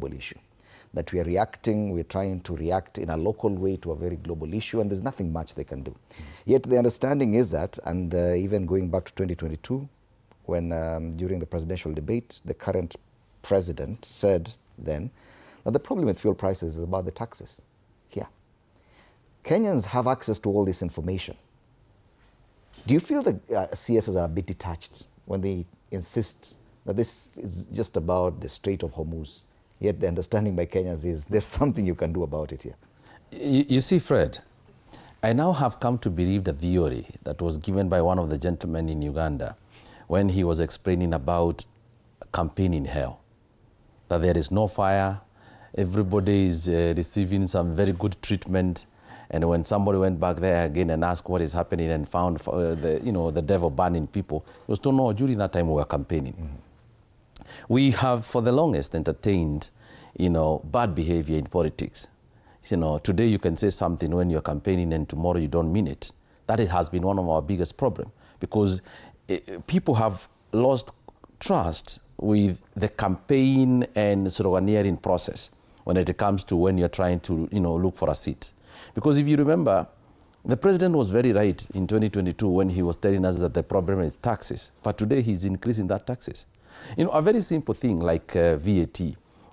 issue. That we are reacting, we're trying to react in a local way to a very global issue, and there's nothing much they can do. Yet the understanding is that, and even going back to 2022, when during the presidential debate, the current president said then that the problem with fuel prices is about the taxes here. Kenyans have access to all this information. Do you feel that CSs are a bit detached when they insist that this is just about the Strait of Hormuz? Yet the understanding by Kenyans is there's something you can do about it here. You see, Fred, I now have come to believe the theory that was given by one of the gentlemen in Uganda when he was explaining about campaigning hell. That there is no fire, everybody is receiving some very good treatment, and when somebody went back there again and asked what is happening and found the devil burning people, it was to know during that time we were campaigning. We have for the longest entertained, bad behavior in politics. Today you can say something when you're campaigning and tomorrow you don't mean it. That has been one of our biggest problems because people have lost trust with the campaign and sloganeering process when it comes to when you're trying to, look for a seat. Because if you remember, the president was very right in 2022 when he was telling us that the problem is taxes, but today he's increasing that taxes. A very simple thing like VAT.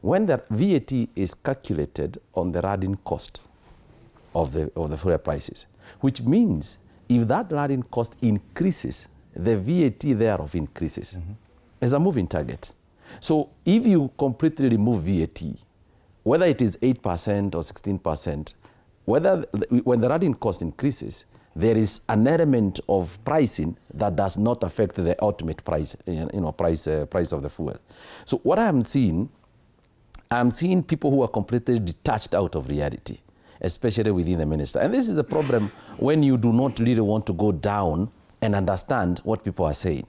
When the VAT is calculated on the running cost of the fuel prices, which means if that running cost increases, the VAT thereof increases. It's a moving target. So if you completely remove VAT, whether it is 8% or 16%, when the running cost increases, there is an element of pricing that does not affect the ultimate price, price of the fuel. So what I'm seeing people who are completely detached out of reality, especially within the minister. And this is the problem when you do not really want to go down and understand what people are saying.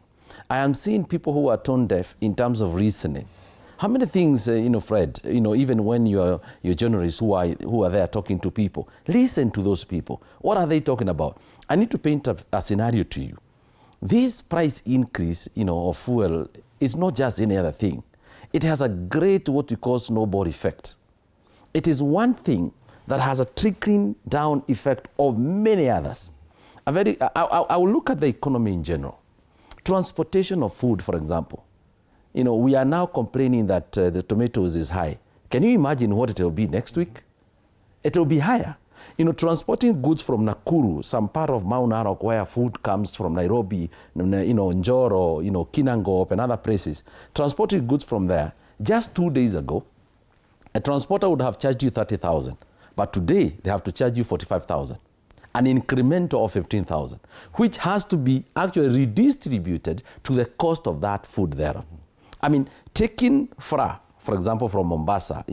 I am seeing people who are tone deaf in terms of reasoning. How many things, Fred, even when you're journalists who are there talking to people, listen to those people. What are they talking about? I need to paint a scenario to you. This price increase, of fuel is not just any other thing. It has a great, what we call snowball effect. It is one thing that has a trickling down effect of many others. I will look at the economy in general. Transportation of food, for example. We are now complaining that the tomatoes is high. Can you imagine what it will be next week? It will be higher. Transporting goods from Nakuru, some part of Mount Narok where food comes from Nairobi, Njoro, Kinangop and other places. Transporting goods from there, just 2 days ago, a transporter would have charged you 30,000. But today, they have to charge you 45,000. An incremental of 15,000, which has to be actually redistributed to the cost of that food there. I mean, taking for example, from Mombasa,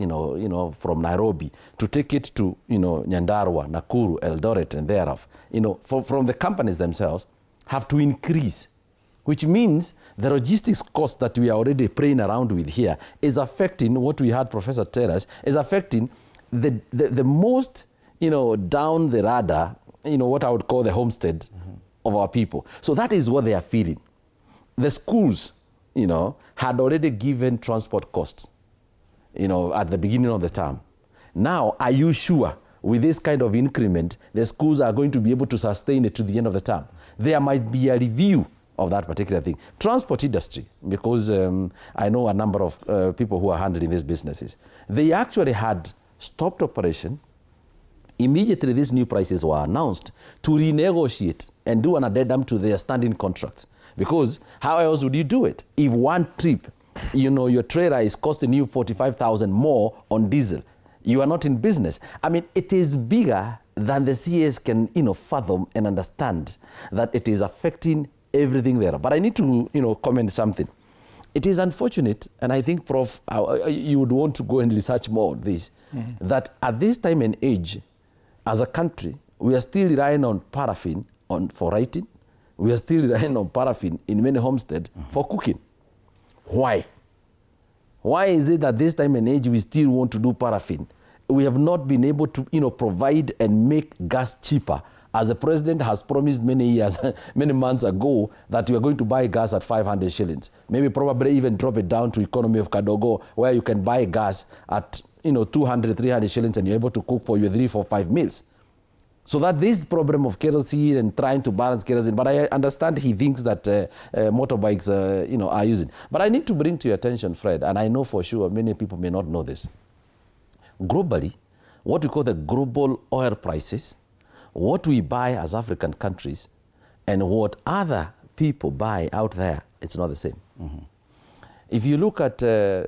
from Nairobi, to take it to, Nyandarua, Nakuru, Eldoret, and thereof, from the companies themselves, have to increase, which means the logistics cost that we are already playing around with here is affecting what we had Professor tell us, is affecting the most, down the radar, what I would call the homestead of our people. So that is what they are feeling. The schools, had already given transport costs, at the beginning of the term. Now, are you sure with this kind of increment, the schools are going to be able to sustain it to the end of the term? There might be a review of that particular thing. Transport industry, because I know a number of people who are handling these businesses, they actually had stopped operation. Immediately these new prices were announced to renegotiate and do an addendum to their standing contracts. Because how else would you do it? If one trip, your trailer is costing you 45,000 more on diesel, you are not in business. I mean, it is bigger than the CS can, fathom and understand that it is affecting everything there. But I need to, comment something. It is unfortunate, and I think, Prof, you would want to go and research more on this, that at this time and age, as a country, we are still relying on paraffin for writing. We are still relying on paraffin in many homesteads for cooking. Why? Why is it that this time and age we still want to do paraffin? We have not been able to, provide and make gas cheaper as the president has promised many years, many months ago, that you are going to buy gas at 500 shillings. Maybe probably even drop it down to economy of Kadogo, where you can buy gas at 200, 300 shillings and you're able to cook for your 3, 4, 5 meals. So that this problem of kerosene and trying to balance kerosene, but I understand he thinks that motorbikes, are using. But I need to bring to your attention, Fred, and I know for sure many people may not know this. Globally, what we call the global oil prices, what we buy as African countries, and what other people buy out there, it's not the same. Mm-hmm. If you look at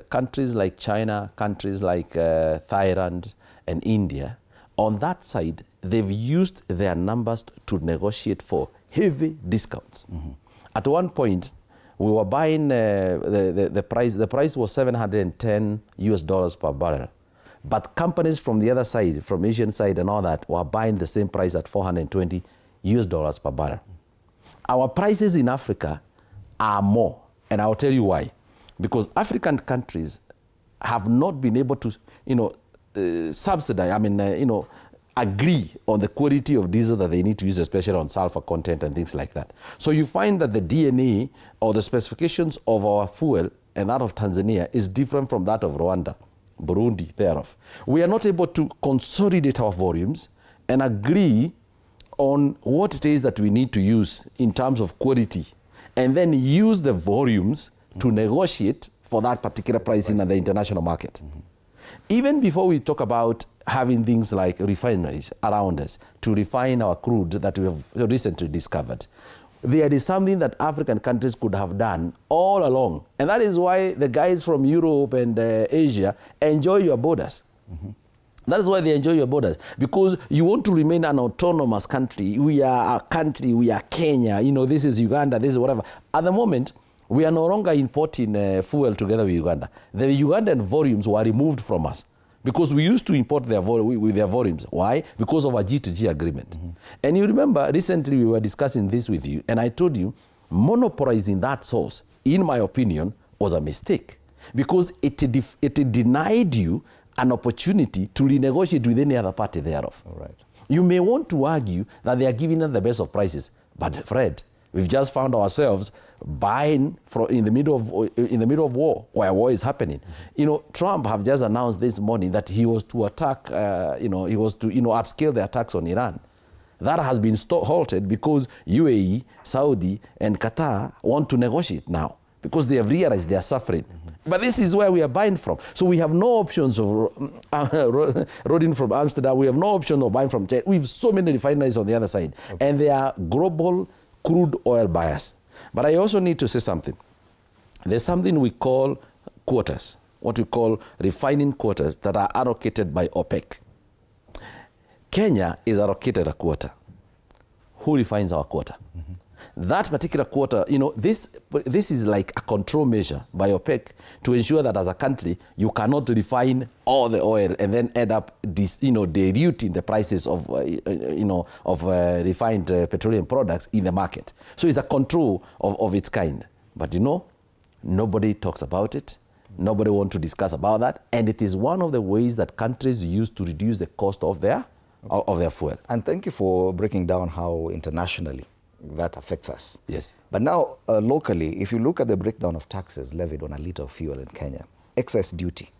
countries like China, countries like Thailand and India, on that side, they've used their numbers to negotiate for heavy discounts. Mm-hmm. At one point, we were buying the price was $710 per barrel. But companies from the other side, from Asian side and all that, were buying the same price at $420 per barrel. Our prices in Africa are more, and I'll tell you why. Because African countries have not been able to, subsidize, agree on the quality of diesel that they need to use, especially on sulfur content and things like that. So you find that the DNA or the specifications of our fuel and that of Tanzania is different from that of Rwanda, Burundi, thereof. We are not able to consolidate our volumes and agree on what it is that we need to use in terms of quality, and then use the volumes to negotiate for that particular pricing at the international market. Mm-hmm. Even before we talk about having things like refineries around us to refine our crude that we have recently discovered, there is something that African countries could have done all along. And that is why the guys from Europe and Asia enjoy your borders. Mm-hmm. That is why they enjoy your borders, because you want to remain an autonomous country. We are a country, we are Kenya, this is Uganda, this is whatever. At the moment, we are no longer importing fuel together with Uganda. The Ugandan volumes were removed from us because we used to import with their volumes. Why? Because of our G2G agreement. Mm-hmm. And you remember, recently we were discussing this with you, and I told you, monopolizing that source, in my opinion, was a mistake, because it denied you an opportunity to renegotiate with any other party thereof. All right. You may want to argue that they are giving us the best of prices, but Fred, we've just found ourselves buying in the middle of war, where war is happening. Mm-hmm. Trump have just announced this morning that he was to attack, he was to upscale the attacks on Iran. That has been halted because UAE, Saudi, and Qatar want to negotiate now because they have realized they are suffering. Mm-hmm. But this is where we are buying from. So we have no options of roading from Amsterdam. We have no option of buying from China. We have so many refineries on the other side. Okay. And they are global crude oil buyers. But I also need to say something. There's something we call quotas, what we call refining quotas that are allocated by OPEC. Kenya is allocated a quota. Who refines our quota? Mm-hmm. That particular quota, this is like a control measure by OPEC to ensure that as a country, you cannot refine all the oil and then end up diluting the prices of refined petroleum products in the market. So it's a control of its kind. But nobody talks about it. Nobody wants to discuss about that. And it is one of the ways that countries use to reduce the cost of their fuel. And thank you for breaking down how internationally that affects us. Yes. But now, locally, if you look at the breakdown of taxes levied on a litre of fuel in Kenya, excess duty